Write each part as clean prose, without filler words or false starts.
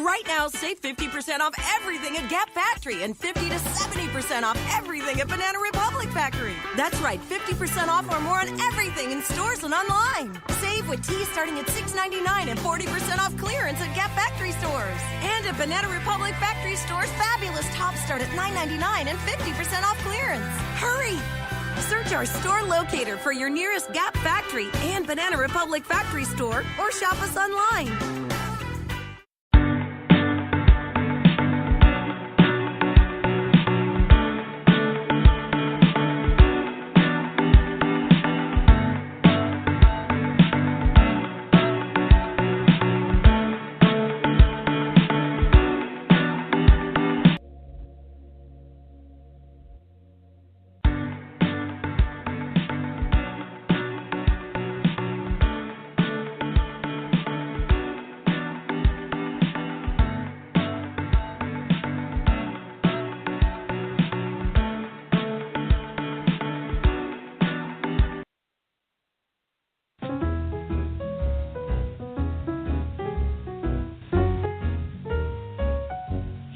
Right now, save 50% off everything at Gap Factory and 50 to 70% off everything at Banana Republic Factory. That's right, 50% off or more on everything in stores and online. Save with teas starting at $6.99 and 40% off clearance at Gap Factory stores. And at Banana Republic Factory stores, fabulous tops start at $9.99 and 50% off clearance. Hurry! Search our store locator for your nearest Gap Factory and Banana Republic Factory store or shop us online.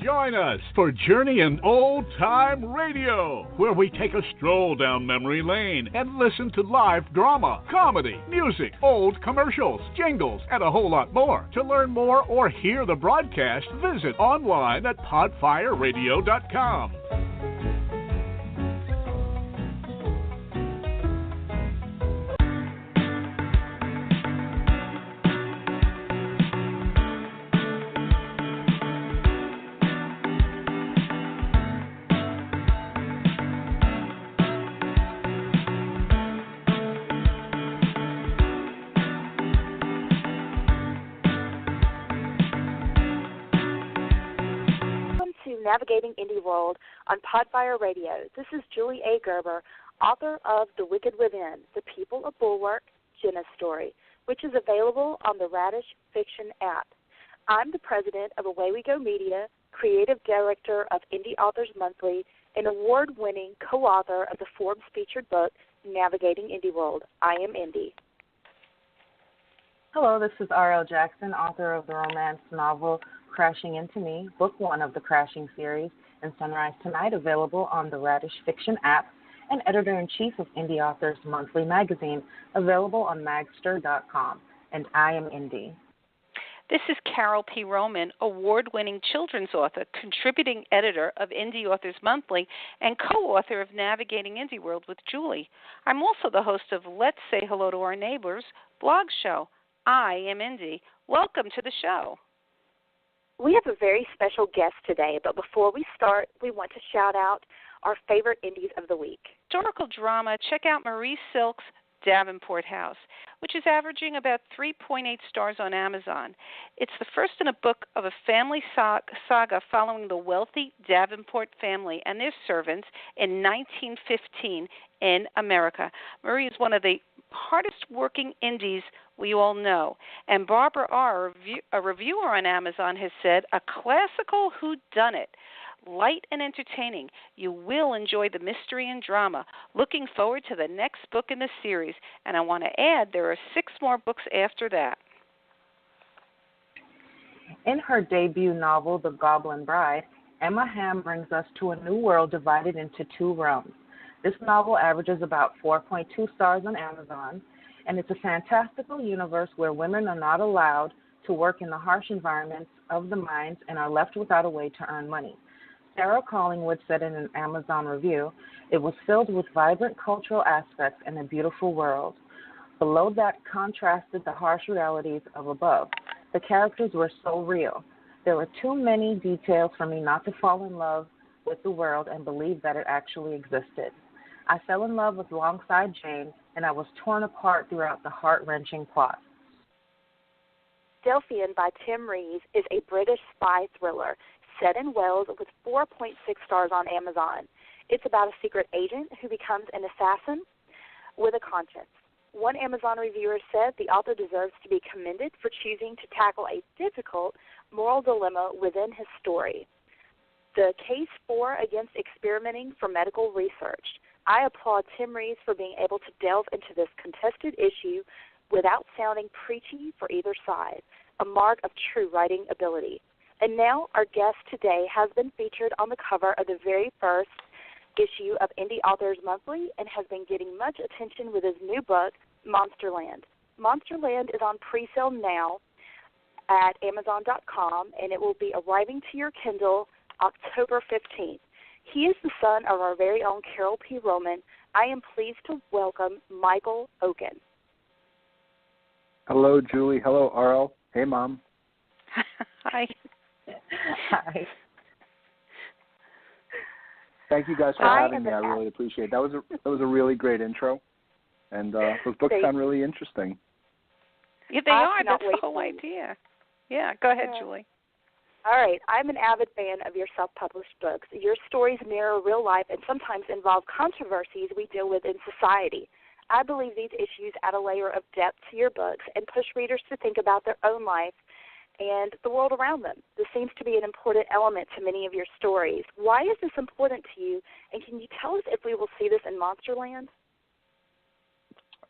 Join us for Journey in Old Time Radio, where we take a stroll down memory lane and listen to live drama, comedy, music, old commercials, jingles, and a whole lot more. To learn more or hear the broadcast, visit online at podfireradio.com. Navigating Indieworld on Podfire Radio. This is Julie A. Gerber, author of The Wicked Within, The People of Bulwark, Jenna's Story, which is available on the Radish Fiction app. I'm the president of Away We Go Media, creative director of Indie Authors Monthly, and award-winning co-author of the Forbes featured book, Navigating Indieworld. I am Indie. Hello, this is R.L. Jackson, author of the romance novel Crashing Into Me, Book 1 of the Crashing series, and Sunrise Tonight, available on the Radish Fiction app, and editor-in-chief of Indie Authors Monthly magazine, available on magster.com. And I am Indie. This is Carol P. Roman, award-winning children's author, contributing editor of Indie Authors Monthly, and co-author of Navigating Indieworld with Julie. I'm also the host of Let's Say Hello to Our Neighbors blog show. I am Indie. Welcome to the show. We have a very special guest today, but before we start, we want to shout out our favorite indies of the week. Historical drama, check out Marie Silk's Davenport House, which is averaging about 3.8 stars on Amazon. It's the first in a book of a family saga following the wealthy Davenport family and their servants in 1915 in America. Marie is one of the hardest working indies we all know. And Barbara R., a reviewer on Amazon, has said, a classical whodunit, light and entertaining. You will enjoy the mystery and drama. Looking forward to the next book in the series. And I want to add, there are 6 more books after that. In her debut novel, The Goblin Bride, Emma Hamm brings us to a new world divided into 2 realms. This novel averages about 4.2 stars on Amazon, and it's a fantastical universe where women are not allowed to work in the harsh environments of the mines and are left without a way to earn money. Sarah Collingwood said in an Amazon review, it was filled with vibrant cultural aspects and a beautiful world. Below that contrasted the harsh realities of above. The characters were so real. There were too many details for me not to fall in love with the world and believe that it actually existed. I fell in love with Longside Jane, and I was torn apart throughout the heart-wrenching plot. Delphian by Tim Reeves is a British spy thriller set in Wales with 4.6 stars on Amazon. It's about a secret agent who becomes an assassin with a conscience. One Amazon reviewer said the author deserves to be commended for choosing to tackle a difficult moral dilemma within his story. The case for against experimenting for medical research. I applaud Tim Reeves for being able to delve into this contested issue without sounding preachy for either side, a mark of true writing ability. And now our guest today has been featured on the cover of the very first issue of Indie Authors Monthly and has been getting much attention with his new book, Monsterland. Monsterland is on pre-sale now at Amazon.com, and it will be arriving to your Kindle October 15th. He is the son of our very own Carol P. Roman. I am pleased to welcome Michael Okon. Hello, Julie. Hello, RL. Hey, Mom. Hi. Hi. Thank you guys for having me. I really appreciate it. That was a really great intro, and those books sound really interesting. Yeah, they are. That's the whole idea. Yeah, go ahead, Julie. All right. I'm an avid fan of your self-published books. Your stories mirror real life and sometimes involve controversies we deal with in society. I believe these issues add a layer of depth to your books and push readers to think about their own life and the world around them. This seems to be an important element to many of your stories. Why is this important to you, and can you tell us if we will see this in Monsterland?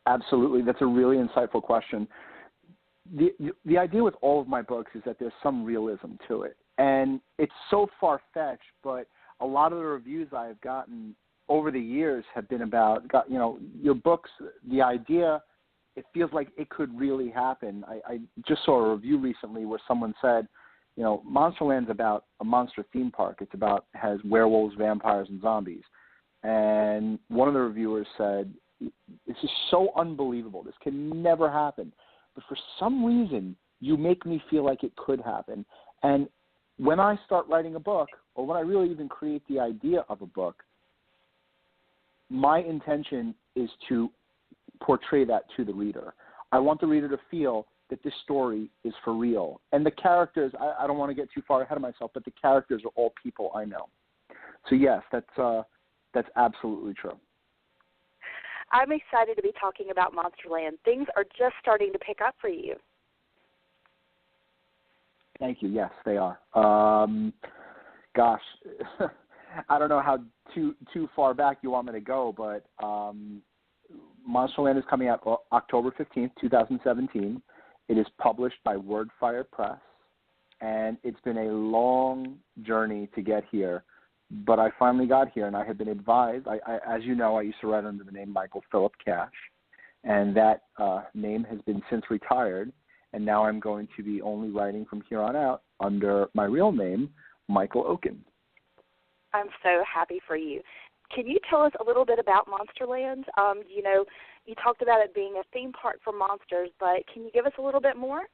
Absolutely. That's a really insightful question. The idea with all of my books is that there's some realism to it. And it's so far-fetched, but a lot of the reviews I've gotten over the years have been about, your books, the idea, it feels like it could really happen. I just saw a review recently where someone said, Monsterland's about a monster theme park. Has werewolves, vampires, and zombies. And one of the reviewers said, this is so unbelievable. This can never happen. But for some reason, you make me feel like it could happen. And when I start writing a book, or when I really even create the idea of a book, my intention is to portray that to the reader. I want the reader to feel that this story is for real. And the characters, I don't want to get too far ahead of myself, but the characters are all people I know. So yes, that's absolutely true. I'm excited to be talking about Monsterland. Things are just starting to pick up for you. Thank you. Yes, they are. Gosh, I don't know how too far back you want me to go, but Monsterland is coming out October 15th, 2017. It is published by Wordfire Press, and it's been a long journey to get here. But I finally got here, and I have been advised. As you know, I used to write under the name Michael Philip Cash, and that name has been since retired, and now I'm going to be only writing from here on out under my real name, Michael Okon. I'm so happy for you. Can you tell us a little bit about Monsterland? You talked about it being a theme park for monsters, but can you give us a little bit more?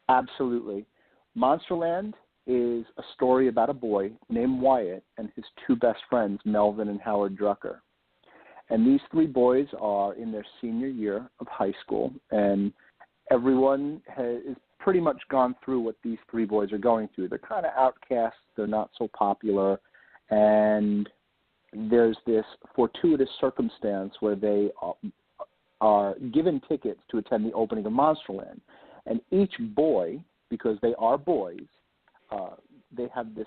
Absolutely. Monsterland is a story about a boy named Wyatt and his two best friends, Melvin and Howard Drucker. And these three boys are in their senior year of high school, and everyone is pretty much gone through what these three boys are going through. They're kind of outcasts. They're not so popular. And there's this fortuitous circumstance where they are given tickets to attend the opening of Monsterland. And each boy, because they are boys, they have this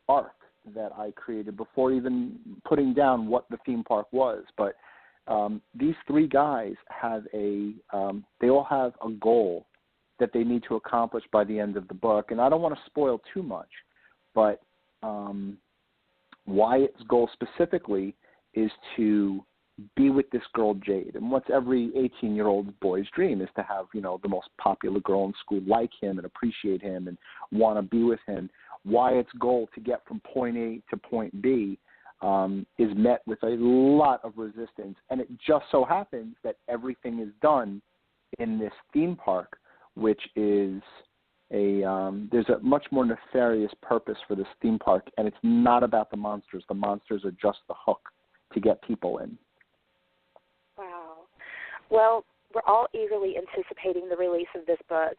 arc that I created before even putting down what the theme park was. But these three guys have they all have a goal that they need to accomplish by the end of the book. And I don't want to spoil too much, but Wyatt's goal specifically is to be with this girl, Jade. And what's every 18-year-old boy's dream is to have, the most popular girl in school like him and appreciate him and want to be with him. Wyatt's goal to get from point A to point B is met with a lot of resistance. And it just so happens that everything is done in this theme park, which is there's a much more nefarious purpose for this theme park, and it's not about the monsters. The monsters are just the hook to get people in. Wow. Well, we're all eagerly anticipating the release of this book.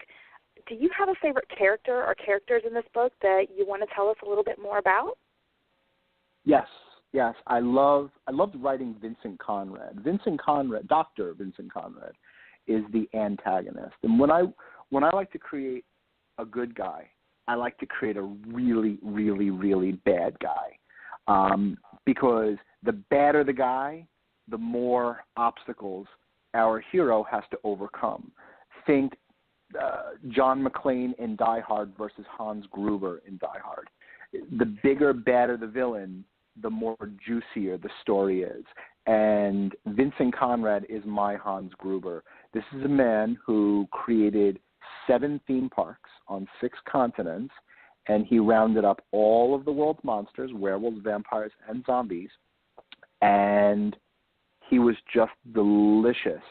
Do you have a favorite character or characters in this book that you want to tell us a little bit more about? Yes. I loved writing Vincent Conrad. Dr. Vincent Conrad is the antagonist. And when I like to create a good guy, I like to create a really, really, really bad guy. Because the badder the guy, the more obstacles our hero has to overcome. Think John McClane in Die Hard versus Hans Gruber in Die Hard. The bigger, badder the villain, the more juicier the story is. And Vincent Conrad is my Hans Gruber. This is a man who created 7 theme parks on 6 continents, and he rounded up all of the world's monsters, werewolves, vampires, and zombies, and he was just delicious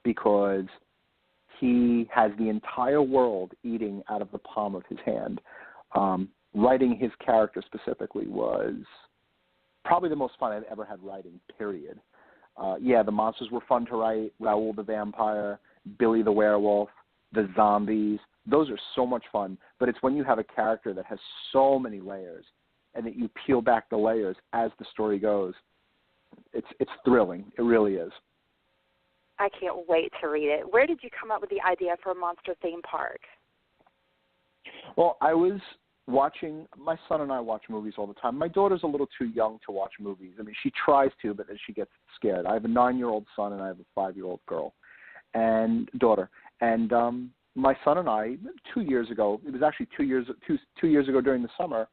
because he has the entire world eating out of the palm of his hand. Writing his character specifically was probably the most fun I've ever had writing, period. The monsters were fun to write. Raoul the vampire, Billy the werewolf, the zombies. Those are so much fun. But it's when you have a character that has so many layers and that you peel back the layers as the story goes. It's thrilling. It really is. I can't wait to read it. Where did you come up with the idea for a monster theme park? Well, I was watching, my son and I watch movies all the time. My daughter's a little too young to watch movies. I mean, she tries to, but then she gets scared. I have a 9-year-old son and I have a 5-year-old daughter. And my son and I, 2 years ago, it was actually 2 years ago during the summer,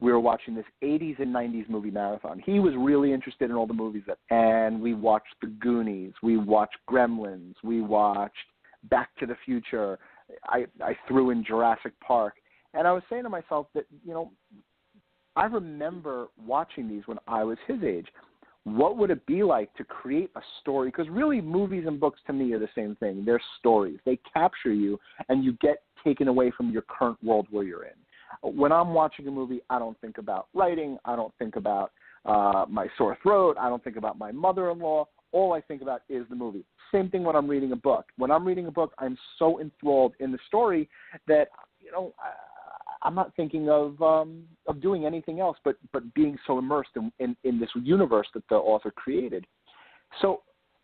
we were watching this 80s and 90s movie marathon. He was really interested in all the movies, and we watched The Goonies, we watched Gremlins, we watched Back to the Future. I threw in Jurassic Park. And I was saying to myself that, I remember watching these when I was his age. What would it be like to create a story? Because really movies and books to me are the same thing. They're stories. They capture you, and you get taken away from your current world where you're in. When I'm watching a movie, I don't think about writing. I don't think about my sore throat. I don't think about my mother-in-law. All I think about is the movie. Same thing when I'm reading a book. When I'm reading a book, I'm so enthralled in the story that, I'm not thinking of doing anything else but being so immersed in this universe that the author created. So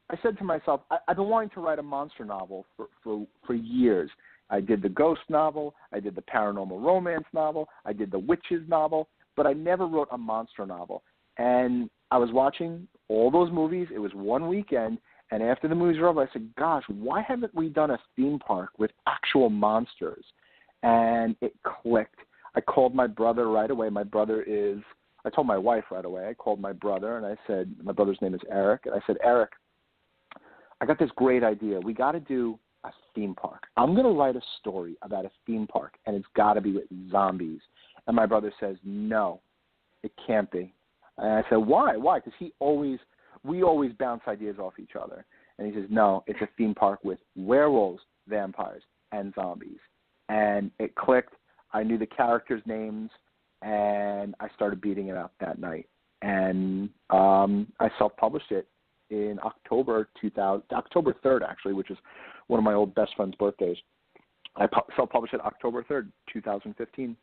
I said to myself, I've been wanting to write a monster novel for years. I did the ghost novel, I did the paranormal romance novel, I did the witches novel, but I never wrote a monster novel. And I was watching all those movies. It was one weekend, and after the movies were over, I said, gosh, why haven't we done a theme park with actual monsters? And it clicked. I called my brother right away. I told my wife right away. I called my brother, and I said, my brother's name is Eric, and I said, Eric, I got this great idea. We got to do a theme park. I'm going to write a story about a theme park, and it's got to be with zombies. And my brother says, no, it can't be. And I said, why? Why? Because we always bounce ideas off each other. And he says, no, it's a theme park with werewolves, vampires, and zombies. And it clicked. I knew the characters' names, and I started beating it out that night. And I self-published it in October 3rd, actually, which is one of my old best friend's birthdays. I self-published it October 3rd, 2015.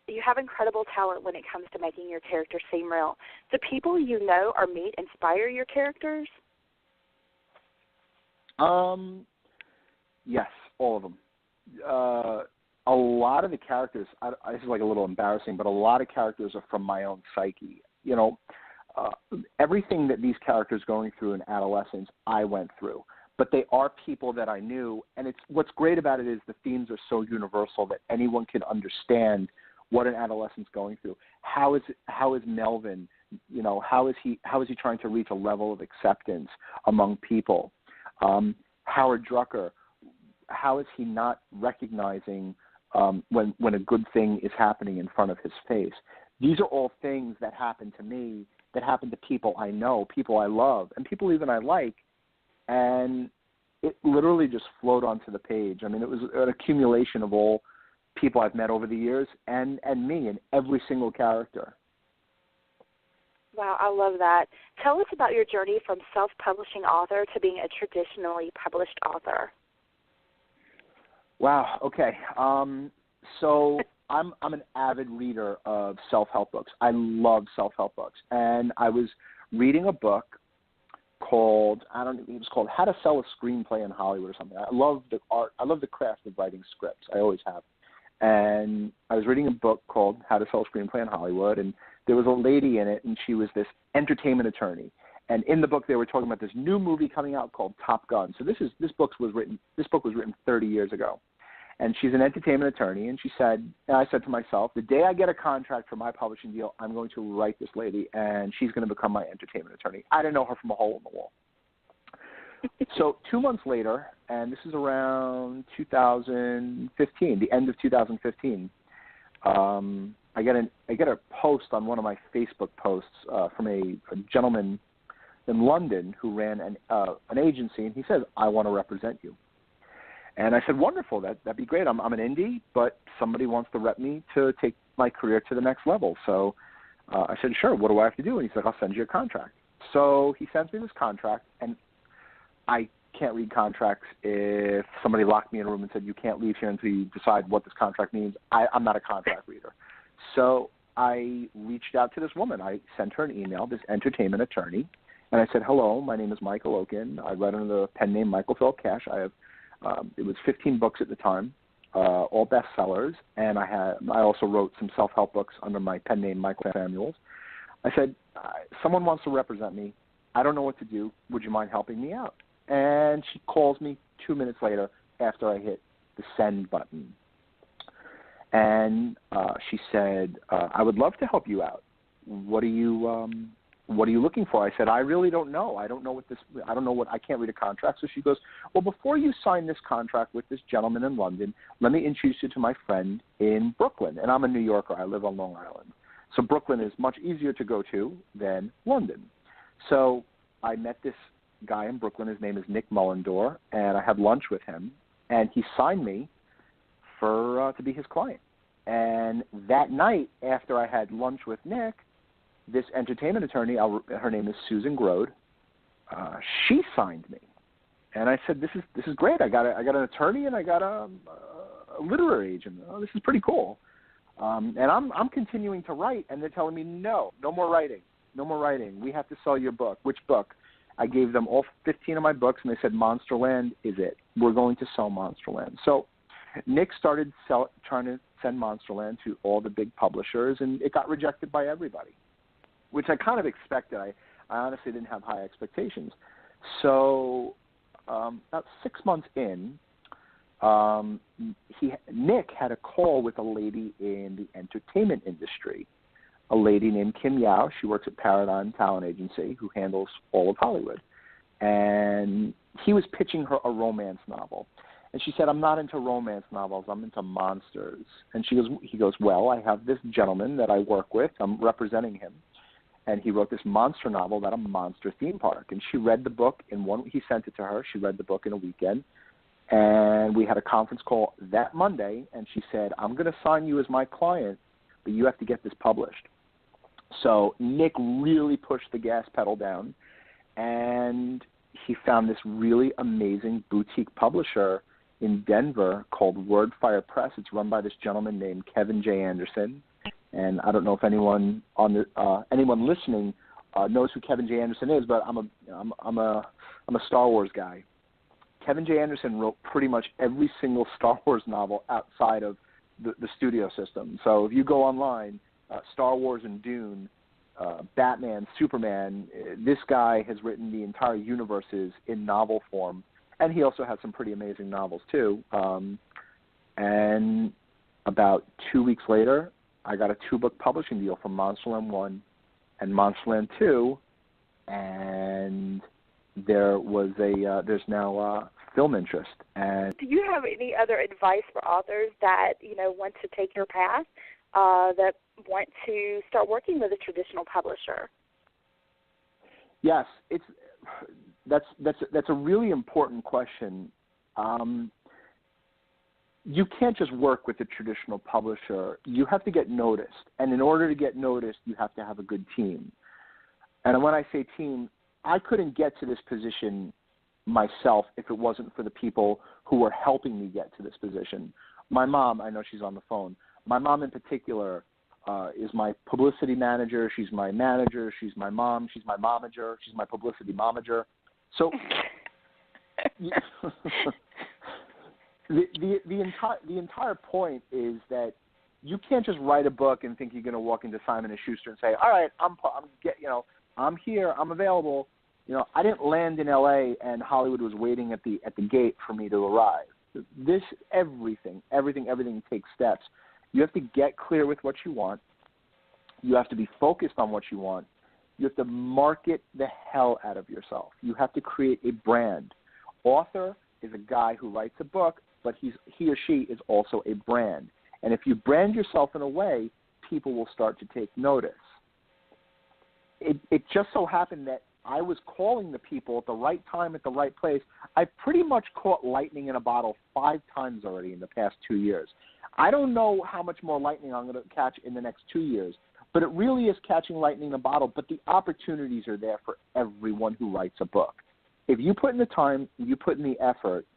You have incredible talent when it comes to making your characters seem real. Do people you know or meet inspire your characters? Yes, all of them. A lot of the characters, this is like a little embarrassing, but a lot of characters are from my own psyche. Everything that these characters going through in adolescence, I went through. But they are people that I knew, and what's great about it is the themes are so universal that anyone can understand what an adolescent's going through. How is Melvin? How is he trying to reach a level of acceptance among people? Howard Drucker, how is he not recognizing when a good thing is happening in front of his face? These are all things that happen to me, that happen to people I know, people I love, and people even I like. And it literally just flowed onto the page. I mean, it was an accumulation of all people I've met over the years and me in every single character. Wow, I love that. Tell us about your journey from self-publishing author to being a traditionally published author. Wow, okay. So I'm an avid reader of self-help books. I love self-help books. And I was reading a book called, it was called How to Sell a Screenplay in Hollywood or something. I love the art. I love the craft of writing scripts. I always have. And I was reading a book called How to Sell a Screenplay in Hollywood, and there was a lady in it, and she was this entertainment attorney. And in the book, they were talking about this new movie coming out called Top Gun. So this book was written 30 years ago. And she's an entertainment attorney, and I said to myself, the day I get a contract for my publishing deal, I'm going to write this lady, and she's going to become my entertainment attorney. I didn't know her from a hole in the wall. So 2 months later, and this is around 2015, the end of 2015, I get a post on one of my Facebook posts from a gentleman in London who ran an agency, and he says, I want to represent you. And I said, wonderful, that'd be great. I'm an indie, but somebody wants to rep me to take my career to the next level. So I said, sure, what do I have to do? And he's like, I'll send you a contract. So he sends me this contract, and I can't read contracts. If somebody locked me in a room and said, you can't leave here until you decide what this contract means, I'm not a contract reader. So I reached out to this woman. I sent her an email, this entertainment attorney, and I said, hello, my name is Michael Okon. I write under the pen name Michael Phil Cash. I have it was 15 books at the time, all bestsellers, and I also wrote some self-help books under my pen name Michael Samuels. I said, someone wants to represent me. I don't know what to do. Would you mind helping me out? And she calls me 2 minutes later after I hit the send button. And she said, I would love to help you out. What are you looking for? I said, I really don't know. I don't know I can't read a contract. So she goes, well, before you sign this contract with this gentleman in London, let me introduce you to my friend in Brooklyn. And I'm a New Yorker. I live on Long Island. So Brooklyn is much easier to go to than London. So I met this guy in Brooklyn. His name is Nick Mullendore, and I had lunch with him, and he signed me to be his client. And that night, after I had lunch with Nick, this entertainment attorney, her name is Susan Grode, she signed me, and I said, "This is great. I got an attorney and I got a literary agent. Oh, this is pretty cool." And I'm continuing to write, and they're telling me, no more writing. We have to sell your book. Which book? I gave them all 15 of my books, and they said, Monsterland is it. We're going to sell Monsterland. So Nick started trying to send Monsterland to all the big publishers, and it got rejected by everybody, which I kind of expected. I honestly didn't have high expectations. So about 6 months in, Nick had a call with a lady in the entertainment industry, a lady named Kim Yao. She works at Paradigm Talent Agency, who handles all of Hollywood. And he was pitching her a romance novel. And she said, I'm not into romance novels. I'm into monsters. And he goes, well, I have this gentleman that I work with. I'm representing him. And he wrote this monster novel about a monster theme park. And she read the book he sent it to her. She read the book in a weekend. And we had a conference call that Monday. And she said, I'm going to sign you as my client, but you have to get this published. So Nick really pushed the gas pedal down. And he found this really amazing boutique publisher in Denver called Wordfire Press. It's run by this gentleman named Kevin J. Anderson. And I don't know if anyone listening knows who Kevin J. Anderson is, but I'm a Star Wars guy. Kevin J. Anderson wrote pretty much every single Star Wars novel outside of the studio system. So if you go online, Star Wars and Dune, Batman, Superman, this guy has written the entire universes in novel form. And he also has some pretty amazing novels, too. And about 2 weeks later, I got a 2-book publishing deal from Monsterland 1 and Monsterland 2. And there's now film interest. And do you have any other advice for authors that, want to take your path, that want to start working with a traditional publisher? Yes, that's a really important question. You can't just work with a traditional publisher. You have to get noticed, and in order to get noticed, you have to have a good team. And when I say team, I couldn't get to this position myself if it wasn't for the people who were helping me get to this position. My mom, I know she's on the phone. My mom in particular is my publicity manager. She's my manager. She's my mom. She's my momager. She's my publicity momager. So the entire point is that you can't just write a book and think you're going to walk into Simon & Schuster and say, all right, I'm here, I'm available. I didn't land in L.A. and Hollywood was waiting at the gate for me to arrive. Everything takes steps. You have to get clear with what you want. You have to be focused on what you want. You have to market the hell out of yourself. You have to create a brand. Author is a guy who writes a book, but he or she is also a brand. And if you brand yourself in a way, people will start to take notice. It just so happened that I was calling the people at the right time at the right place. I pretty much caught lightning in a bottle 5 times already in the past 2 years. I don't know how much more lightning I'm going to catch in the next 2 years, but it really is catching lightning in a bottle. But the opportunities are there for everyone who writes a book. If you put in the time, you put in the effort,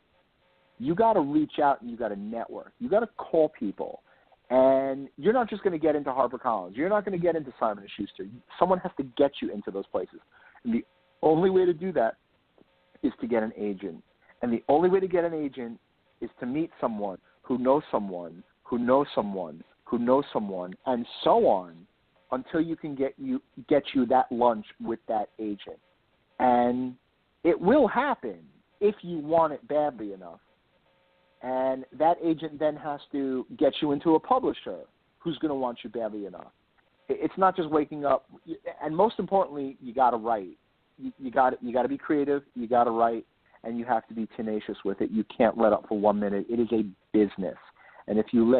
you got to reach out and you got to network. You got to call people. And you're not just going to get into HarperCollins. You're not going to get into Simon & Schuster. Someone has to get you into those places. And the only way to do that is to get an agent. And the only way to get an agent is to meet someone who knows someone, who knows someone, who knows someone, and so on until you can get you that lunch with that agent. And it will happen if you want it badly enough. And that agent then has to get you into a publisher who's going to want you badly enough. It's not just waking up. And most importantly, you got to write. You got to be creative. You got to write, and you have to be tenacious with it. You can't let up for 1 minute. It is a business. And if you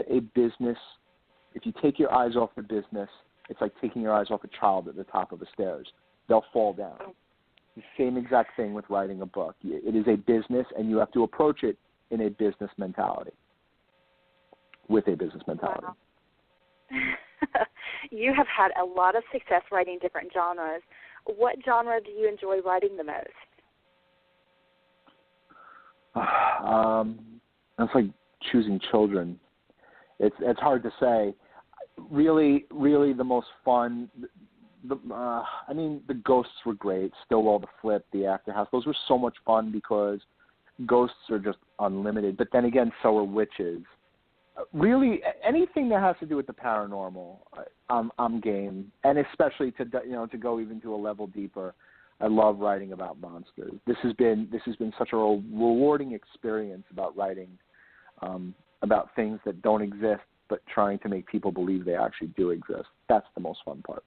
take your eyes off the business, it's like taking your eyes off a child at the top of the stairs. They'll fall down. The same exact thing with writing a book. It is a business, and you have to approach it in a business mentality, with a business mentality. Wow. You have had a lot of success writing different genres. What genre do you enjoy writing the most? It's like choosing children. It's hard to say. Really, the most fun. The Ghosts were great. Stillwell, The Flip, The Actor House. Those were so much fun because ghosts are just unlimited. But then again, so are witches. Really, anything that has to do with the paranormal, I'm game. And especially to go even to a level deeper. I love writing about monsters. This has been such a rewarding experience about writing about things that don't exist, but trying to make people believe they actually do exist. That's the most fun part.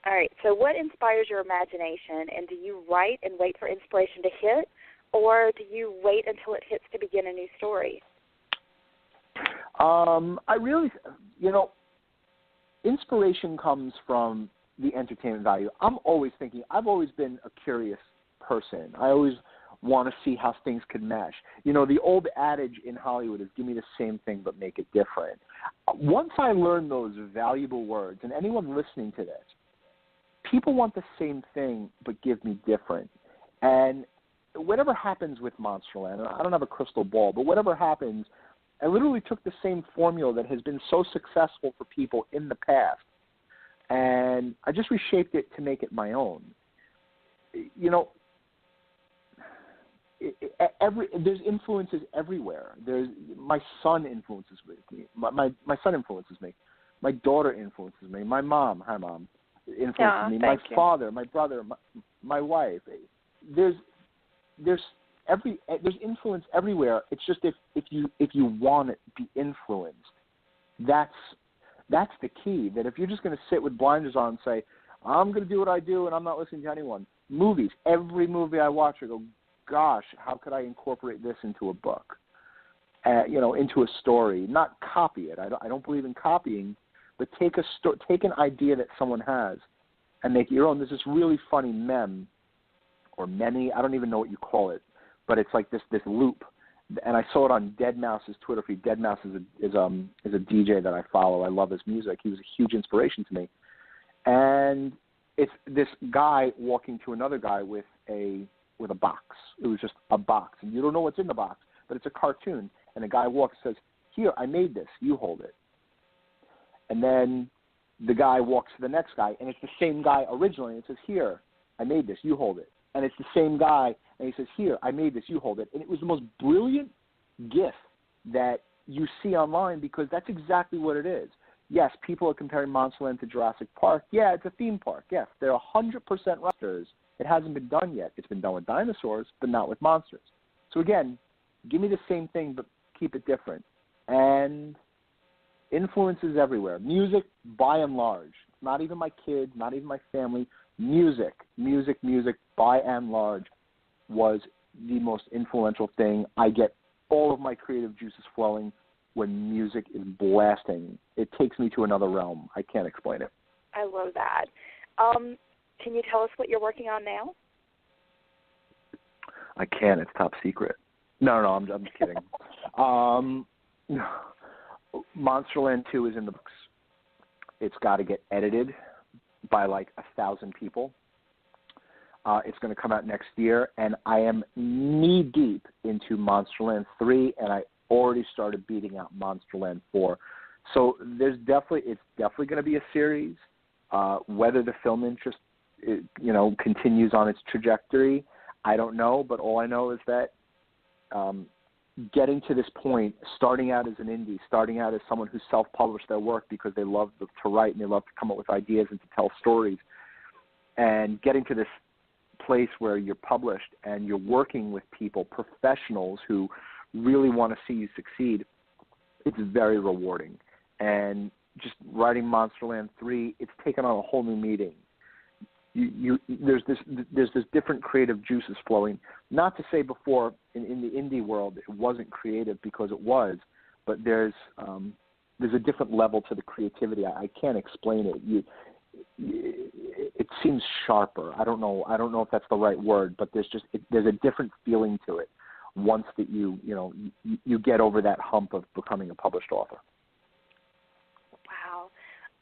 All right. So what inspires your imagination, and do you write and wait for inspiration to hit, or do you wait until it hits to begin a new story? I really, inspiration comes from the entertainment value. I'm always thinking, I've always been a curious person. I always want to see how things could mesh. The old adage in Hollywood is give me the same thing but make it different. Once I learned those valuable words, and anyone listening to this, people want the same thing but give me different. And whatever happens with Monsterland, I don't have a crystal ball, but whatever happens, I literally took the same formula that has been so successful for people in the past, and I just reshaped it to make it my own. There's influences everywhere. My son influences me. My son influences me. My daughter influences me. My mom, hi Mom, influences me. My father, my brother, my wife. There's influence everywhere. It's just if you want to be influenced, that's the key. That if you're just going to sit with blinders on and say, I'm going to do what I do and I'm not listening to anyone. Movies, every movie I watch, I go, gosh, how could I incorporate this into a book? Into a story. Not copy it. I don't believe in copying, but take an idea that someone has and make it your own. There's this really funny meme or many, I don't even know what you call it, but it's like this loop, and I saw it on Dead Mouse's Twitter feed. Dead Mouse is a DJ that I follow. I love his music. He was a huge inspiration to me, and it's this guy walking to another guy with a box. It was just a box, and you don't know what's in the box, but it's a cartoon. And the guy walks and says, "Here, I made this. You hold it." And then the guy walks to the next guy, and it's the same guy originally. And it says, "Here, I made this. You hold it." And it's the same guy, and he says, "Here, I made this, you hold it." And it was the most brilliant GIF that you see online because that's exactly what it is. Yes, people are comparing Monsterland to Jurassic Park. Yeah, it's a theme park. Yes, they're 100% monsters. It hasn't been done yet. It's been done with dinosaurs, but not with monsters. So again, give me the same thing, but keep it different. And influences everywhere. Music, by and large. Not even my kids, not even my family. Music, by and large, was the most influential thing. I get all of my creative juices flowing when music is blasting. It takes me to another realm. I can't explain it. I love that. Can you tell us what you're working on now? I can. It's top secret. No, I'm just kidding. Monsterland 2 is in the books. It's got to get edited by like 1,000 people. It's going to come out next year, and I am knee-deep into Monsterland 3, and I already started beating out Monsterland 4. So it's definitely going to be a series. Whether the film interest, continues on its trajectory, I don't know. But all I know is that getting to this point, starting out as an indie, starting out as someone who self-published their work because they love to write and they love to come up with ideas and to tell stories, and getting to this place where you're published and you're working with people, professionals who really want to see you succeed, it's very rewarding. And just writing Monsterland 3, it's taken on a whole new meaning. There's this different creative juices flowing. Not to say before in the indie world it wasn't creative, because it was, but there's a different level to the creativity. I can't explain it. It seems sharper. I don't know if that's the right word, but there's a different feeling to it once that you get over that hump of becoming a published author. Wow.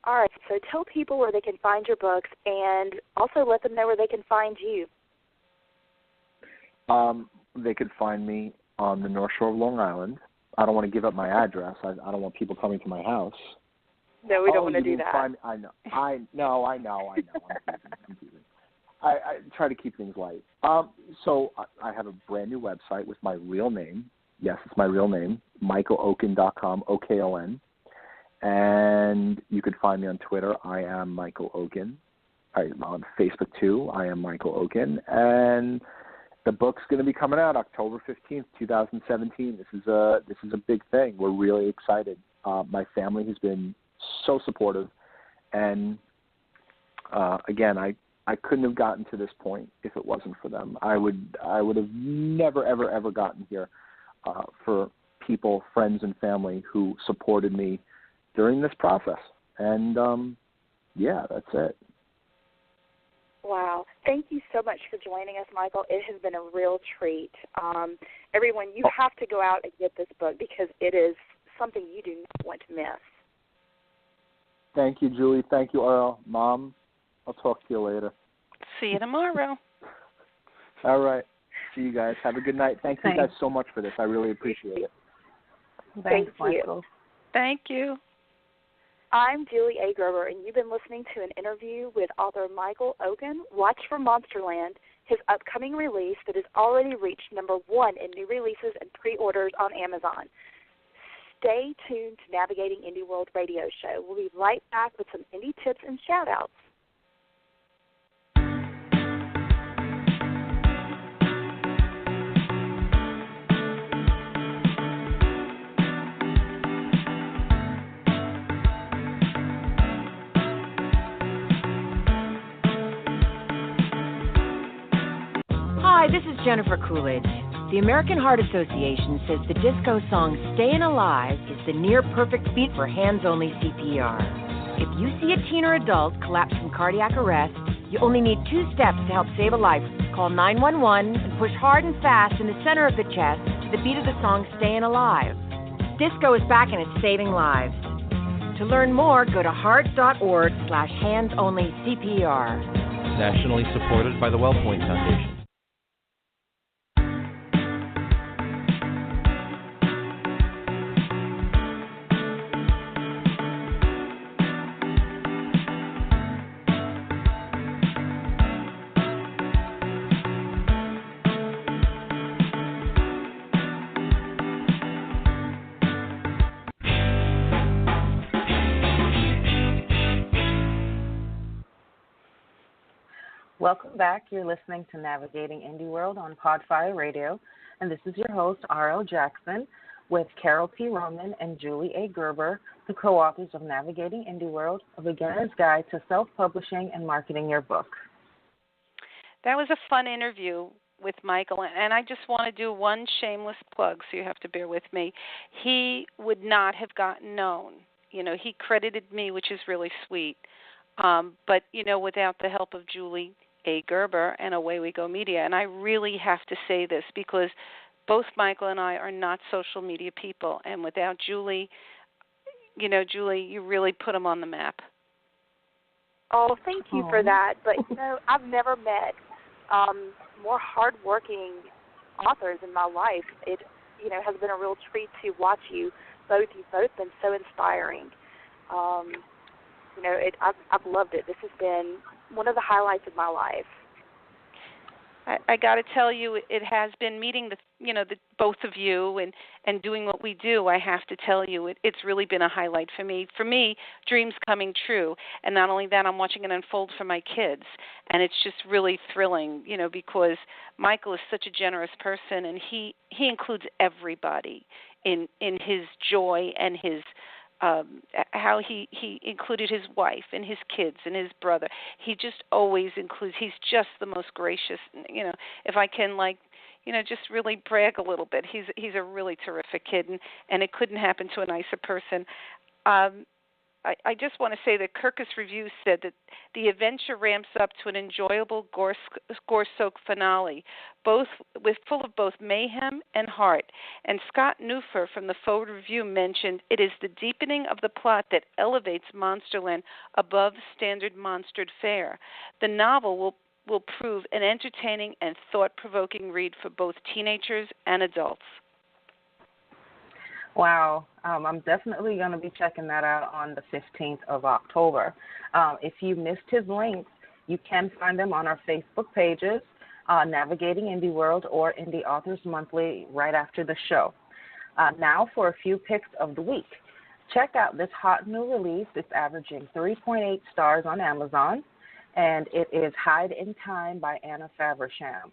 All right, so tell people where they can find your books, and also let them know where they can find you. They could find me on the North Shore of Long Island. I don't want to give up my address. I don't want people coming to my house. No, we don't want to do that. I know. I'm teasing. I try to keep things light. So I have a brand new website with my real name. Yes, it's my real name, michaelokon.com, OKON. And you could find me on Twitter. I am Michael Okon. On Facebook too. I am Michael Okon. And the book's going to be coming out October 15th, 2017. This is a big thing. We're really excited. My family has been so supportive, and again, I couldn't have gotten to this point if it wasn't for them. I would have never ever gotten here for people, friends, and family who supported me during this process. And that's it. Wow. Thank you so much for joining us, Michael. It has been a real treat. Everyone, you have to go out and get this book because it is something you do not want to miss. Thank you, Julie. Thank you, Earl. Mom, I'll talk to you later. See you tomorrow. All right. See you guys. Have a good night. Thank you guys so much for this. I really appreciate it. Thanks, Thank you. Michael. Thank you. I'm Julie A. Grover, and you've been listening to an interview with author Michael Okon. Watch for Monsterland, his upcoming release that has already reached #1 in new releases and pre-orders on Amazon. Stay tuned to Navigating Indieworld Radio Show. We'll be right back with some indie tips and shout-outs. Hi, this is Jennifer Coolidge. The American Heart Association says the disco song Stayin' Alive is the near-perfect beat for hands-only CPR. If you see a teen or adult collapse from cardiac arrest, you only need 2 steps to help save a life. Call 911 and push hard and fast in the center of the chest to the beat of the song Stayin' Alive. Disco is back and it's saving lives. To learn more, go to heart.org/hands-only-CPR. Nationally supported by the WellPoint Foundation. Welcome back. You're listening to Navigating Indieworld on Podfire Radio, and this is your host, R.L. Jackson, with Carol P. Roman and Julie A. Gerber, the co-authors of Navigating Indieworld, A Beginner's Guide to Self-Publishing and Marketing Your Book. That was a fun interview with Michael, and I just want to do one shameless plug, so you have to bear with me. He would not have gotten known. You know, he credited me, which is really sweet. But, you know, without the help of Julie A. Gerber and Away We Go Media, and I really have to say this because both Michael and I are not social media people, and without Julie, you know, Julie, you really put him on the map. Oh, thank you for that. But, you know, I've never met more hardworking authors in my life. It, you know, has been a real treat to watch you both. You've both been so inspiring. You know, I've loved it. This has been one of the highlights of my life. I got to tell you, it has been meeting the both of you and doing what we do. I have to tell you, it's really been a highlight for me. For me, dreams coming true, and not only that, I'm watching it unfold for my kids, and it's just really thrilling, you know, because Michael is such a generous person, and he includes everybody in his joy and his. How he included his wife and his kids and his brother. He just always includes. He's just the most gracious. You know, if I can, like, you know, just really brag a little bit. He's a really terrific kid, and it couldn't happen to a nicer person. I just want to say that Kirkus Reviews said that the adventure ramps up to an enjoyable gore-soaked finale, full of both mayhem and heart. And Scott Neufer from the Forward Review mentioned it is the deepening of the plot that elevates Monsterland above standard monstered fare. The novel will prove an entertaining and thought-provoking read for both teenagers and adults. Wow. I'm definitely going to be checking that out on the 15th of October. If you missed his links, you can find them on our Facebook pages, Navigating Indie World or Indie Authors Monthly, right after the show. Now for a few picks of the week. Check out this hot new release. It's averaging 3.8 stars on Amazon, and it is Hide in Time by Anna Faversham.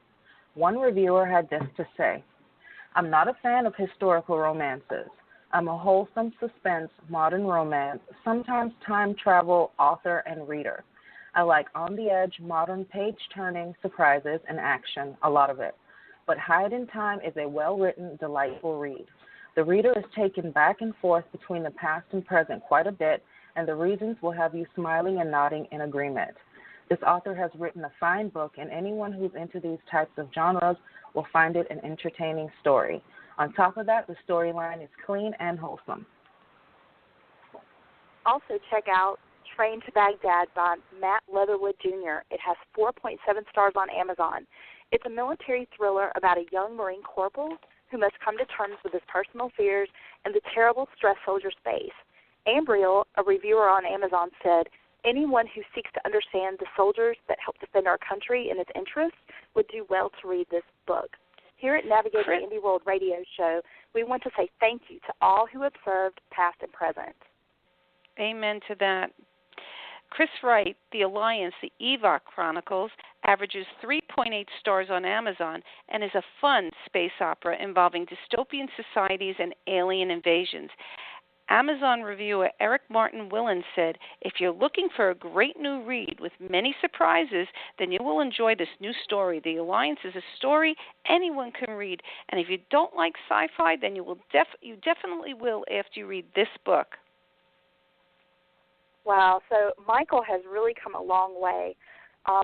One reviewer had this to say: I'm not a fan of historical romances. I'm a wholesome suspense, modern romance, sometimes time travel author and reader. I like on-the-edge, modern page-turning surprises and action, a lot of it. But Hide in Time is a well-written, delightful read. The reader is taken back and forth between the past and present quite a bit, and the reasons will have you smiling and nodding in agreement. This author has written a fine book, and anyone who's into these types of genres will find it an entertaining story. On top of that, the storyline is clean and wholesome. Also check out Train to Baghdad by Matt Leatherwood Jr. It has 4.7 stars on Amazon. It's a military thriller about a young Marine corporal who must come to terms with his personal fears and the terrible stress soldiers face. Ambriel, a reviewer on Amazon, said, anyone who seeks to understand the soldiers that help defend our country and its interests would do well to read this book. Here at Navigating Indie World Radio Show, we want to say thank you to all who have served, past and present. Amen to that. Chris Wright, The Alliance, the Ewok Chronicles, averages 3.8 stars on Amazon and is a fun space opera involving dystopian societies and alien invasions. Amazon reviewer Eric Martin Willen said, if you're looking for a great new read with many surprises, then you will enjoy this new story. The Alliance is a story anyone can read, and if you don't like sci-fi, then you definitely will after you read this book. Wow, so Michael has really come a long way.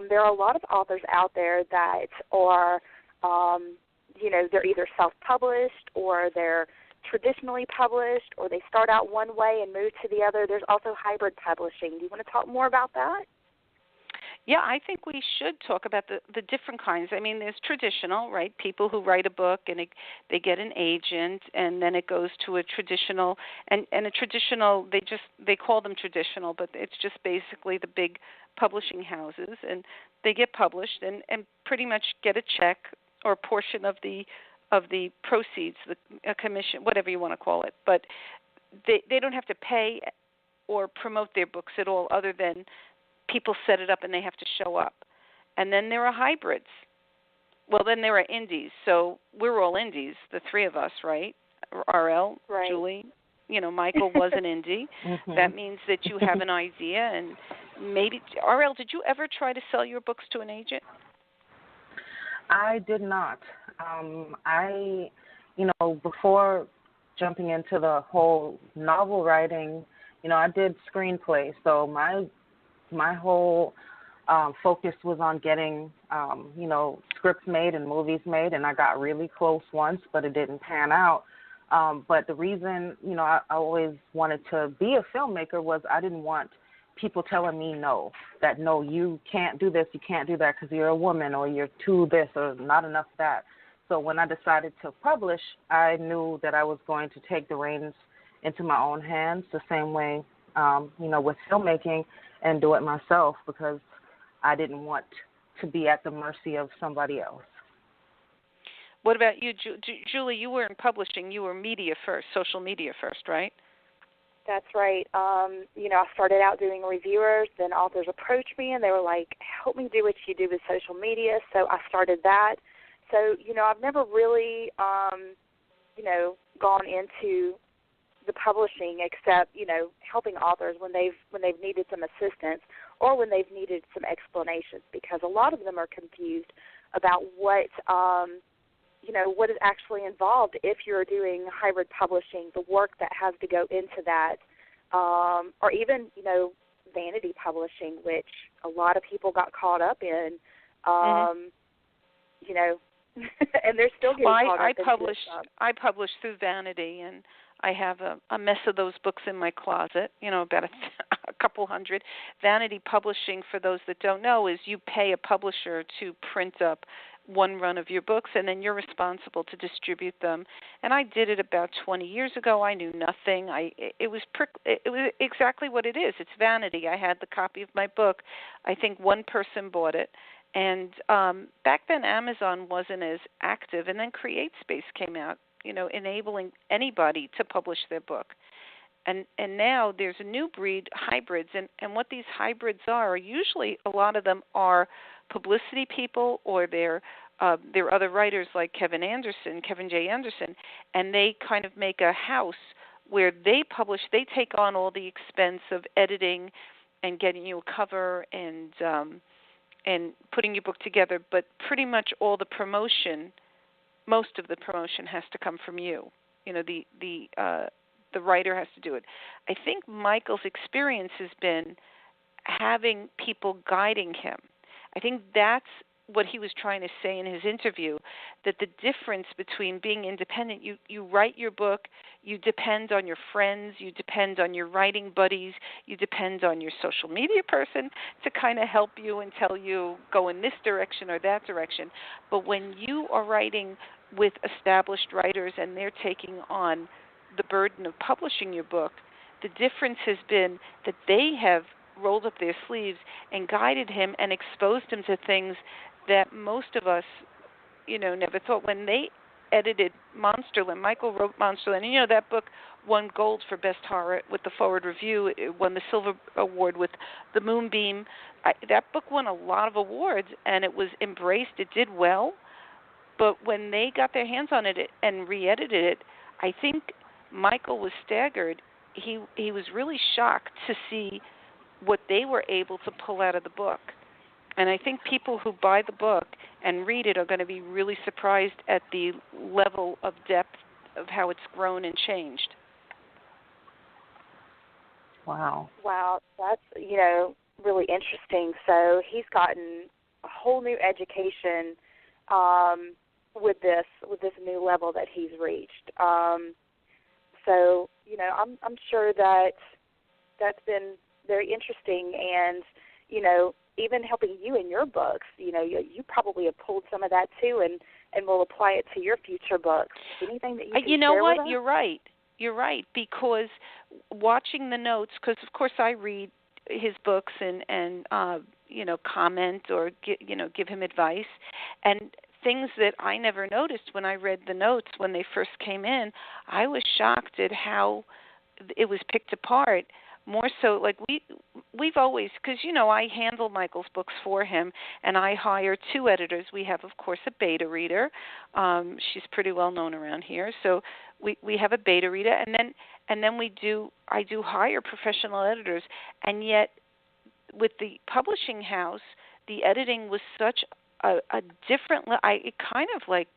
There are a lot of authors out there that are, they're either self-published or they're traditionally published, or they start out one way and move to the other. There's also hybrid publishing. Do you want to talk more about that? Yeah, I think we should talk about the different kinds. I mean, there's traditional, right? People who write a book and they get an agent, and then it goes to a traditional, and a traditional, they call them traditional, but it's just basically the big publishing houses, and they get published and pretty much get a check or a portion of the proceeds, a commission, whatever you want to call it. But they don't have to pay or promote their books at all, other than people set it up and they have to show up. And then there are hybrids. Well, then there are indies. So we're all indies, the three of us, right? RL, Right. Julie, Michael was an indie. Mm-hmm. That means that you have an idea. And maybe, RL, did you ever try to sell your books to an agent? I did not. Before jumping into the whole novel writing, I did screenplays. So my whole focus was on getting, scripts made and movies made, and I got really close once, but it didn't pan out. But the reason, I always wanted to be a filmmaker was I didn't want people telling me no, you can't do this, you can't do that because you're a woman or you're too this or not enough that. So when I decided to publish, I knew that I was going to take the reins into my own hands the same way, with filmmaking and do it myself because I didn't want to be at the mercy of somebody else. What about you, Julie? You were in publishing. You were media first, social media first, right? That's right. I started out doing reviewers, then authors approached me and they were like, help me do what you do with social media. So I started that. So, I've never really, gone into the publishing except, helping authors when they've needed some assistance or when they've needed some explanations because a lot of them are confused about what is actually involved if you're doing hybrid publishing, the work that has to go into that, or even, vanity publishing, which a lot of people got caught up in, and they're still getting caught up in I published through Vanity, and I have a mess of those books in my closet, about a couple hundred. Vanity publishing, for those that don't know, is you pay a publisher to print up one run of your books, and then you're responsible to distribute them. And I did it about 20 years ago. I knew nothing. It was exactly what it is. It's vanity. I had the copy of my book. I think one person bought it. And back then, Amazon wasn't as active. And then CreateSpace came out, enabling anybody to publish their book. And now there's a new breed, hybrids. And what these hybrids are usually a lot of them are publicity people or they're other writers like Kevin J. Anderson, and they kind of make a house where they publish. They take on all the expense of editing and getting you a cover and putting your book together, but pretty much all the promotion, most of the promotion has to come from you. The writer has to do it. I think Michael's experience has been having people guiding him. I think that's what he was trying to say in his interview, that the difference between being independent, you write your book, you depend on your friends, you depend on your writing buddies, you depend on your social media person to kind of help you and tell you go in this direction or that direction. But when you are writing with established writers and they're taking on the burden of publishing your book, the difference has been that they have rolled up their sleeves and guided him and exposed him to things that most of us, never thought. When they edited Monsterland, Michael wrote Monsterland, and that book won gold for Best Horror with the Forward Review. It won the Silver Award with the Moonbeam. That book won a lot of awards, and it was embraced. It did well, but when they got their hands on it and re-edited it, I think Michael was staggered. He was really shocked to see what they were able to pull out of the book. And I think people who buy the book and read it are going to be really surprised at the level of depth of how it's grown and changed. Wow. Wow, that's, really interesting. So he's gotten a whole new education with this new level that he's reached. So, I'm sure that's been very interesting, and even helping you in your books. You probably have pulled some of that too, and will apply it to your future books. Anything that you can share with us? You're right, because watching the notes, because of course I read his books and comment or give him advice, and things that I never noticed when I read the notes when they first came in. I was shocked at how it was picked apart. more so, like we've always, because I handle Michael's books for him, and I hire 2 editors. We have, of course, a beta reader. She's pretty well known around here, so we have a beta reader, and then I do hire professional editors, and yet with the publishing house, the editing was such a different. It kind of like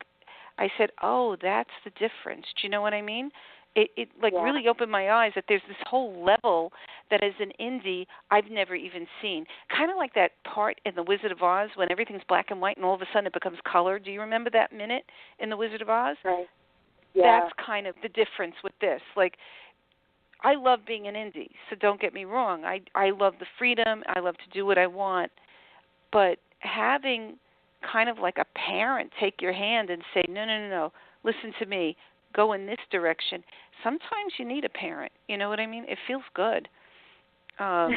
I said, oh, that's the difference. Do you know what I mean? It really opened my eyes that there's this whole level that as an indie I've never even seen. Kind of like that part in The Wizard of Oz when everything's black and white and all of a sudden it becomes color. Do you remember that minute in The Wizard of Oz? Right. Yeah. That's kind of the difference with this. Like, I love being an indie, so don't get me wrong. I love the freedom. I love to do what I want. But having kind of like a parent take your hand and say, no, listen to me, go in this direction. Sometimes you need a parent. You know what I mean? It feels good. And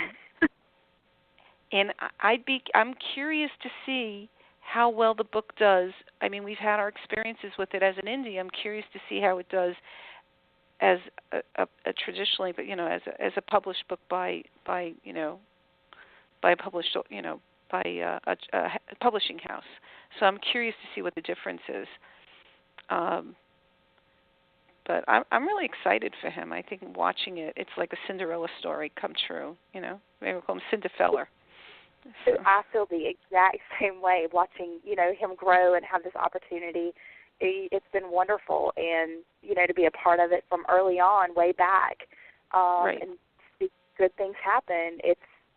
I'm curious to see how well the book does. I mean, we've had our experiences with it as an indie. I'm curious to see how it does as a traditionally, but as a published book by a publishing house. So I'm curious to see what the difference is. But I'm really excited for him. I think watching it's like a Cinderella story come true. Maybe we'll call him Cinderfeller. So. I feel the exact same way watching, him grow and have this opportunity. It's been wonderful, and to be a part of it from early on, way back, right. And see good things happen.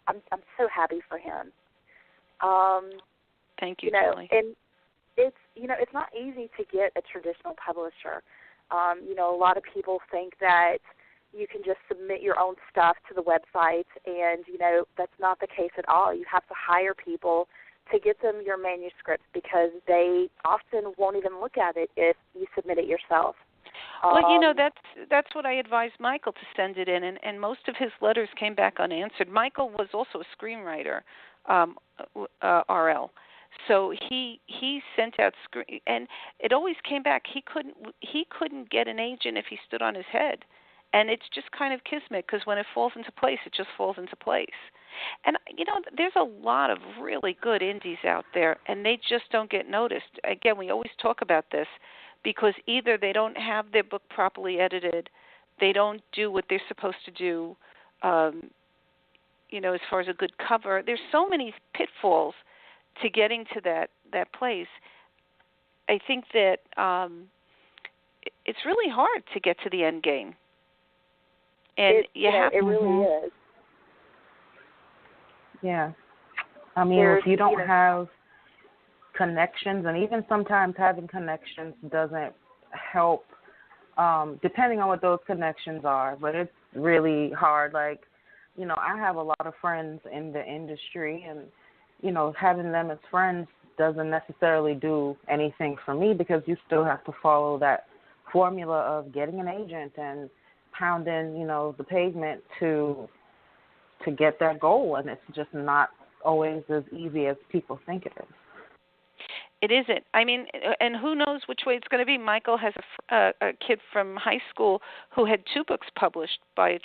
I'm so happy for him. Thank you, Julie. And it's not easy to get a traditional publisher. A lot of people think that you can just submit your own stuff to the website, and that's not the case at all. You have to hire people to get them your manuscripts because they often won't even look at it if you submit it yourself. Well, that's what I advised Michael to send it in, and most of his letters came back unanswered. Michael was also a screenwriter, RL. So he sent out and it always came back. He couldn't get an agent if he stood on his head, and it's just kind of kismet because when it falls into place, it just falls into place. And there's a lot of really good indies out there, and they just don't get noticed. Again, we always talk about this because either they don't have their book properly edited, they don't do what they're supposed to do. As far as a good cover, there's so many pitfalls to getting to that place. I think that it's really hard to get to the end game. And it really is. Yeah. I mean, if you don't have connections, and even sometimes having connections doesn't help, depending on what those connections are, but it's really hard. Like, I have a lot of friends in the industry, and having them as friends doesn't necessarily do anything for me because you still have to follow that formula of getting an agent and pounding, the pavement to get that goal, and it's just not always as easy as people think it is. It isn't. I mean, and who knows which way it's going to be. Michael has a kid from high school who had 2 books published by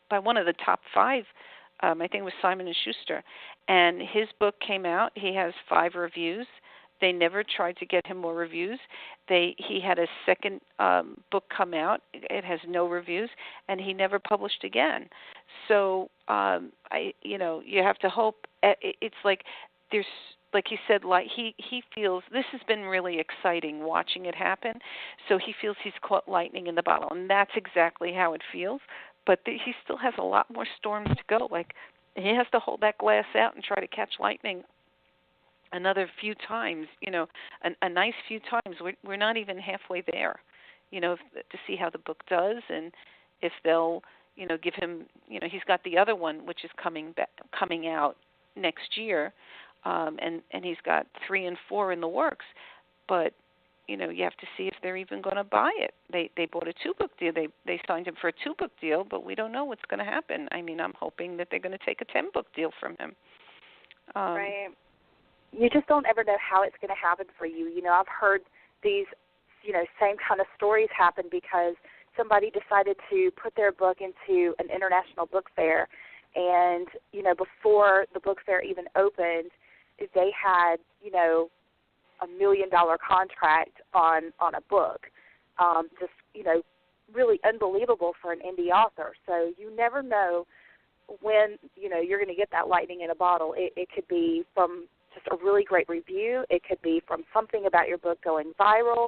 by one of the top 5. I think it was Simon & Schuster. And his book came out. He has 5 reviews. They never tried to get him more reviews. He had a second book come out. It has no reviews, and he never published again. So, you have to hope. It's like there's, like he said, like he feels this has been really exciting watching it happen. So he feels he's caught lightning in the bottle, and that's exactly how it feels. But he still has a lot more storms to go. Like he has to hold that glass out and try to catch lightning another few times. A nice few times. We're not even halfway there. To see how the book does, and if they'll, give him. He's got the other one which is coming out next year, and he's got 3 and 4 in the works, but. You have to see if they're even going to buy it. They bought a 2-book deal. They signed him for a 2-book deal, but we don't know what's going to happen. I mean, I'm hoping that they're going to take a 10-book deal from him. Right. You just don't ever know how it's going to happen for you. I've heard these, same kind of stories happen because somebody decided to put their book into an international book fair, and, before the book fair even opened, they had, $1 million contract on a book. Just, really unbelievable for an indie author. So you never know when, you're going to get that lightning in a bottle. It could be from just a really great review. It could be from something about your book going viral.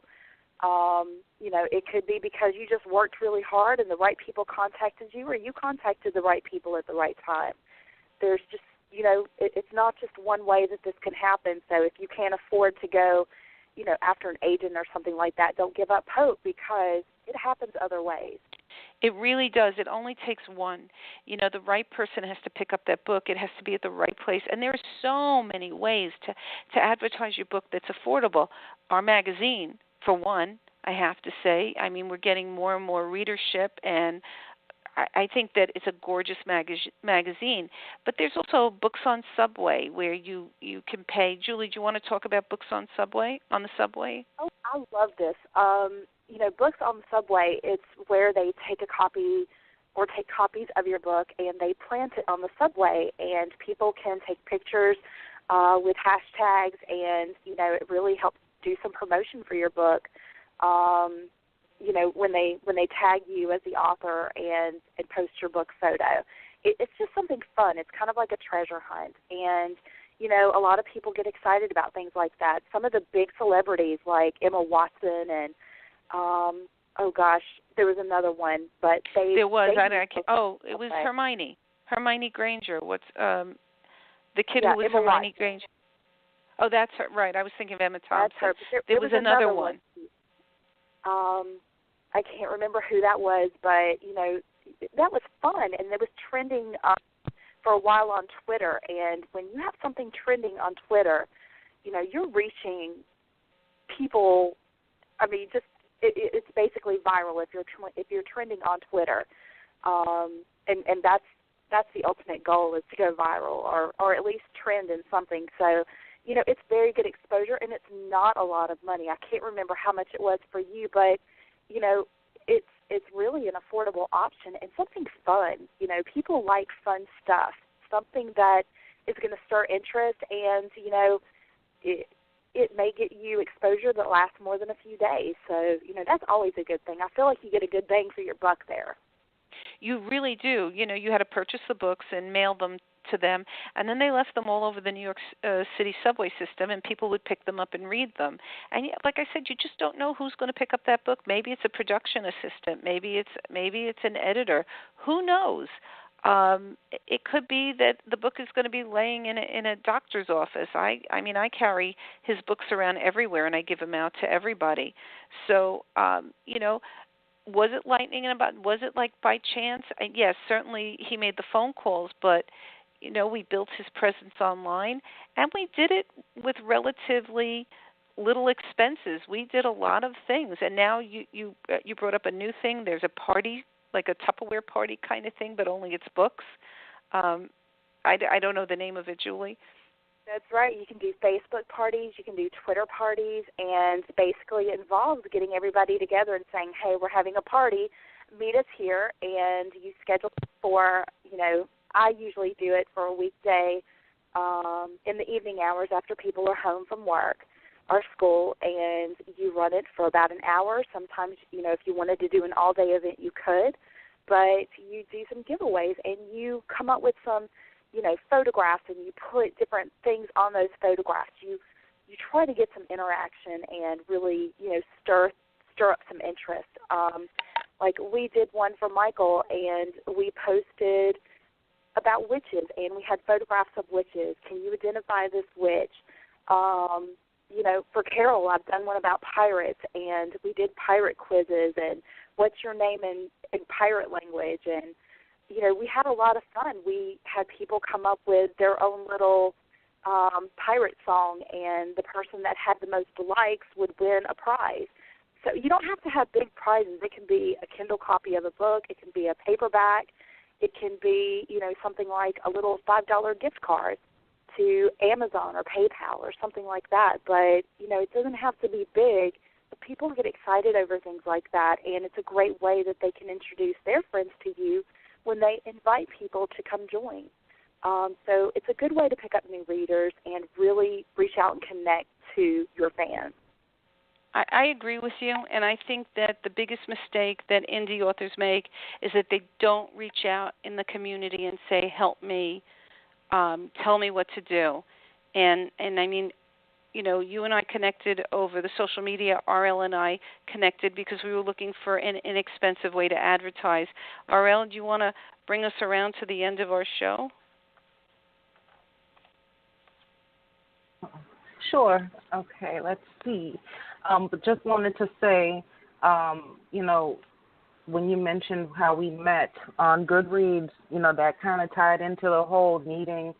It could be because you just worked really hard and the right people contacted you, or you contacted the right people at the right time. There's just, it's not just one way that this can happen. So if you can't afford to go, after an agent or something like that, don't give up hope, because it happens other ways. It really does. It only takes one. The right person has to pick up that book. It has to be at the right place. And there are so many ways to advertise your book that's affordable. Our magazine, for one, I have to say. I mean, we're getting more and more readership, and I think that it's a gorgeous magazine. But there's also Books on Subway, where you can pay. Julie, do you want to talk about Books on the Subway? Oh, I love this. Books on the Subway, it's where they take a copy or take copies of your book and they plant it on the subway, and people can take pictures with hashtags, and, it really helps do some promotion for your book. When they tag you as the author and post your book photo. It's just something fun. It's kind of like a treasure hunt. And, a lot of people get excited about things like that. Some of the big celebrities like Emma Watson and, there was another one, but it was Hermione. Hermione Granger. What's the kid who was Emma Hermione Watson. Granger? Oh, that's her. Right. I was thinking of Emma Thompson. That's her. There was another one. I can't remember who that was, but, that was fun, and it was trending for a while on Twitter. And when you have something trending on Twitter, you're reaching people. I mean, it's basically viral if you're trending on Twitter, and that's the ultimate goal, is to go viral or at least trend in something. So, it's very good exposure, and it's not a lot of money. I can't remember how much it was for you, but it's really an affordable option and something fun. People like fun stuff, something that is going to stir interest, and, it may get you exposure that lasts more than a few days. So, that's always a good thing. I feel like you get a good bang for your buck there. You really do. You had to purchase the books and mail them to them, and then they left them all over the New York City subway system, and people would pick them up and read them. And like I said, you just don't know who's going to pick up that book. Maybe it's a production assistant. Maybe it's an editor. Who knows? It could be that the book is going to be laying in a doctor's office. I carry his books around everywhere, and I give them out to everybody. So, was it lightning in a bottle? Was it like by chance? Yes, certainly he made the phone calls, but we built his presence online, and we did it with relatively little expenses. We did a lot of things, and now you brought up a new thing. There's a party, like a Tupperware party kind of thing, but only it's books. I don't know the name of it, Julie. That's right. You can do Facebook parties, you can do Twitter parties, and basically it involves getting everybody together and saying, hey, we're having a party, meet us here, and you schedule for, I usually do it for a weekday in the evening hours after people are home from work or school, and you run it for about an hour. Sometimes, if you wanted to do an all-day event, you could, but you do some giveaways, and you come up with some photographs, and you put different things on those photographs. You try to get some interaction and really, stir up some interest. Like we did one for Michael, and we posted about witches, and we had photographs of witches. Can you identify this witch? For Carol, I've done one about pirates, and we did pirate quizzes, and what's your name in pirate language, and we had a lot of fun. We had people come up with their own little pirate song, and the person that had the most likes would win a prize. So you don't have to have big prizes. It can be a Kindle copy of a book. It can be a paperback. It can be, something like a little $5 gift card to Amazon or PayPal or something like that. But, it doesn't have to be big people get excited over things like that, and it's a great way that they can introduce their friends to you when they invite people to come join. So it's a good way to pick up new readers and really reach out and connect to your fans. I agree with you, and I think that the biggest mistake that indie authors make is that they don't reach out in the community and say, help me, tell me what to do. And I mean, you know, you and I connected over the social media. RL and I connected because we were looking for an inexpensive way to advertise. RL, do you want to bring us around to the end of our show? Sure. Okay, let's see. But just wanted to say, you know, when you mentioned how we met on Goodreads, you know, that kind of tied into the whole needing,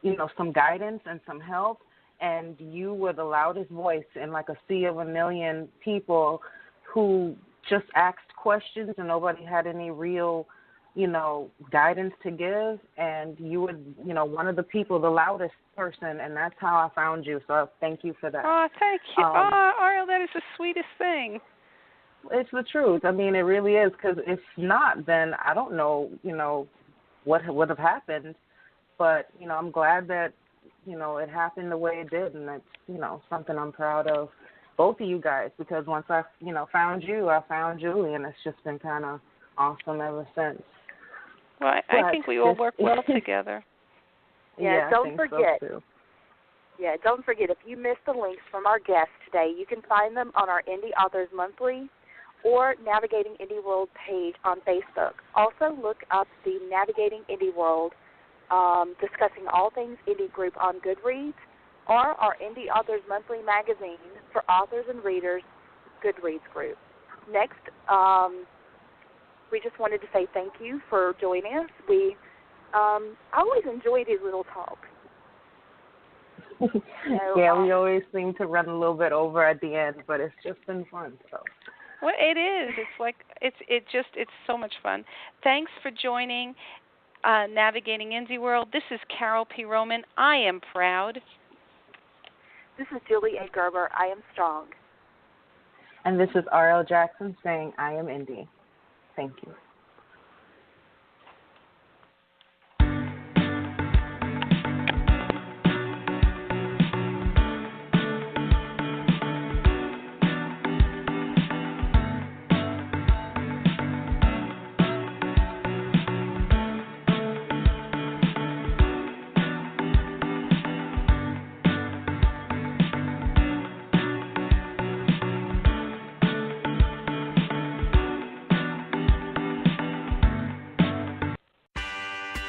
you know, some guidance and some help. And you were the loudest voice in like a sea of a million people who just asked questions and nobody had any real, you know, guidance to give. And you were, you know, one of the people, the loudest person, and that's how I found you. So thank you for that. Oh, thank you. Ariel, that is the sweetest thing. It's the truth. I mean, it really is, because if not, then I don't know, you know, what would have happened. But, you know, I'm glad that, you know, it happened the way it did, and that's, you know, something I'm proud of, both of you guys, because once I, you know, found you, I found Julie, and it's just been kind of awesome ever since. Well, I think we all work well together. Yeah, don't forget. So too. Yeah, don't forget, if you missed the links from our guests today, you can find them on our Indie Authors Monthly or Navigating Indieworld page on Facebook. Also, look up the Navigating Indieworld, discussing all things indie group on Goodreads, or our Indie Authors Monthly magazine for authors and readers Goodreads group. Next, we just wanted to say thank you for joining us. I always enjoy these little talks. Yeah, we always seem to run a little bit over at the end, but it's just been fun. So. Well, it is. It's like it's so much fun. Thanks for joining Navigating Indieworld. This is Carol P. Roman. I am proud. This is Julie A. Gerber. I am strong. And this is R.L. Jackson saying I am indie. Thank you.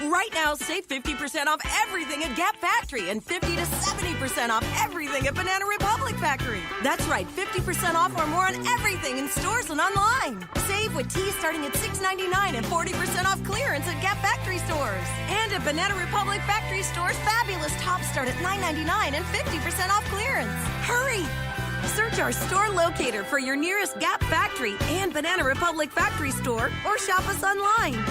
Right now, save 50% off everything at Gap Factory and 50 to 70% off everything at Banana Republic Factory. That's right, 50% off or more on everything in stores and online. Save with teas starting at $6.99 and 40% off clearance at Gap Factory stores. And at Banana Republic Factory stores, fabulous tops start at $9.99 and 50% off clearance. Hurry! Search our store locator for your nearest Gap Factory and Banana Republic Factory store, or shop us online.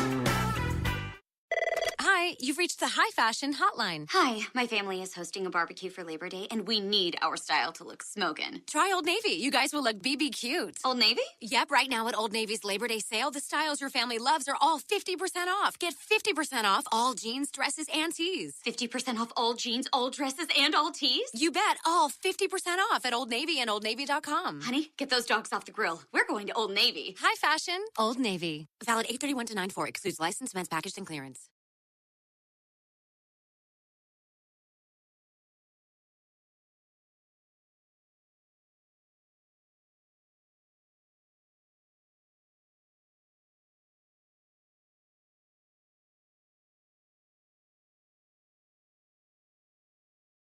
Hi, you've reached the High Fashion Hotline. Hi, my family is hosting a barbecue for Labor Day, and we need our style to look smokin'. Try Old Navy. You guys will look BB cute. Old Navy? Yep, right now at Old Navy's Labor Day sale, the styles your family loves are all 50% off. Get 50% off all jeans, dresses, and tees. 50% off all jeans, all dresses, and all tees? You bet, all 50% off at Old Navy and OldNavy.com. Honey, get those dogs off the grill. We're going to Old Navy. High Fashion, Old Navy. Valid 8/31 to 9/4. Excludes licensed men's packaged and clearance.